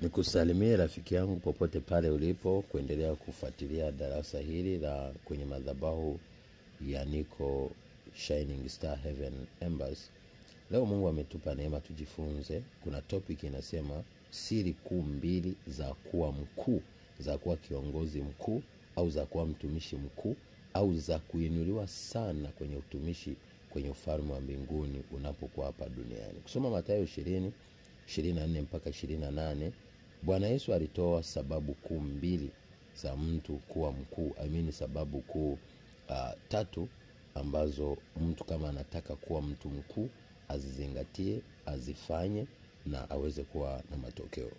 Nikusalimie rafiki yangu popote pale ulipo kuendelea kufuatilia darasa hili la kwenye madhabahu ya Niko Shining Star Heaven Embers. Leo Mungu ametupa neema tujifunze. Kuna topic inasema siri kuu 2 za kuwa mkuu, za kuwa kiongozi mkuu au za kuwa mtumishi mkuu au za kuinuliwa sana kwenye utumishi kwenye ufalme wa mbinguni unapokuwa hapa duniani. Kusoma Mathayo 20:24 mpaka 28, Bwana Yesu alitoa sababu kuu 2 za mtu kuwa mkuu. Sababu kuu 3 ambazo mtu kama anataka kuwa mtu mkuu azizingatie, azifanye na aweze kuwa na matokeo.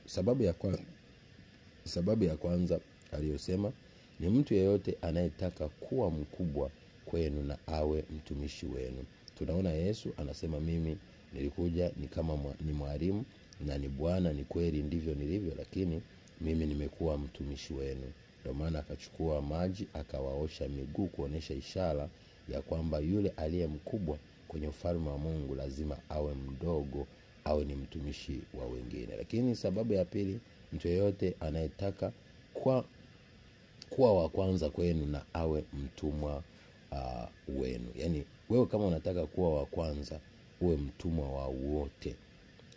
Sababu ya kwanza aliyosema ni mtu yeyote anayetaka kuwa mkubwa kwenu na awe mtumishi wenu. Tunaona Yesu anasema mimi nilikuja ni kama ni mwalimu na ni Bwana, ni kweli ndivyo nilivyo, lakini mimi nimekuwa mtumishi wenu. Ndio maana akachukua maji akawaosha miguu kuonesha ishara ya kwamba yule aliye mkubwa kwenye ufalme wa Mungu lazima awe mdogo, awe ni mtumishi wa wengine. Lakini sababu ya pili, mtu yeyote anayetaka kuwa wa kwanza kwenu na awe mtumwa wenu. Yaani wewe kama unataka kuwa wa kwanza, uwe mtumwa wa wote.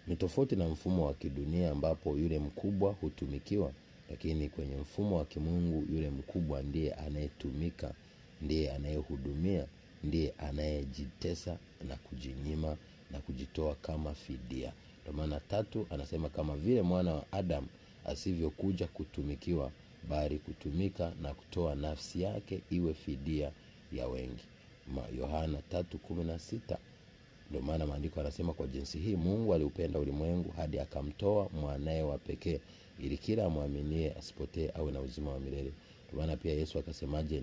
Ni tofauti na mfumo wa kidunia ambapo yule mkubwa hutumikiwa, lakini kwenye mfumo wa kimungu yule mkubwa ndiye anayetumika, ndiye anayehudumia, ndiye anayejitesa na kujinyima na kujitoa kama fidia. Ndio maana 3 anasema kama vile mwana wa Adam asivyokuja kutumikiwa bali kutumika na kutoa nafsi yake iwe fidia ya wengi. Yohana 3:16. Ndio maana maandiko yanasema kwa jinsi hii Mungu aliupenda ulimwengu hadi akamtoa mwanae wa pekee ili kila amwaminie asipotee awe na uzima wa milele. Ndio maana pia Yesu akasemaje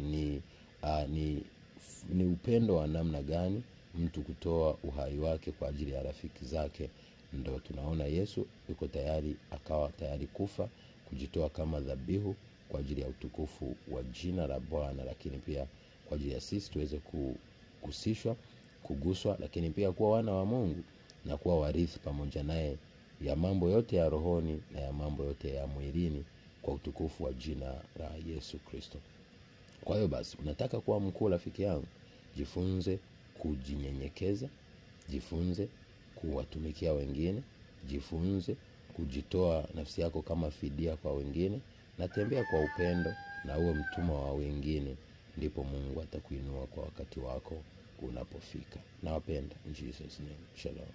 ni upendo wa namna gani mtu kutoa uhai wake kwa ajili ya rafiki zake. Ndio tunaona Yesu yuko tayari, akawa tayari kufa, kujitoa kama dhabihu kwa ajili ya utukufu wa jina la Bwana, lakini pia kwa ajili ya sisi tuweze kuhusishwa, kuguswa, lakini pia kuwa wana wa Mungu na kuwa warithi pamoja naye ya mambo yote ya rohoni na ya mambo yote ya mwilini kwa utukufu wa jina la Yesu Kristo. Kwa hiyo basi, unataka kuwa mkuu rafiki yangu, jifunze kujinyenyekeza, jifunze kuwatumikia wengine, jifunze kujitoa nafsi yako kama fidia kwa wengine, na tembea kwa upendo na uwe mtumwa wa wengine, ndipo Mungu atakuinua kwa wakati wako unapofika. Nawapenda in Jesus name. Shalom.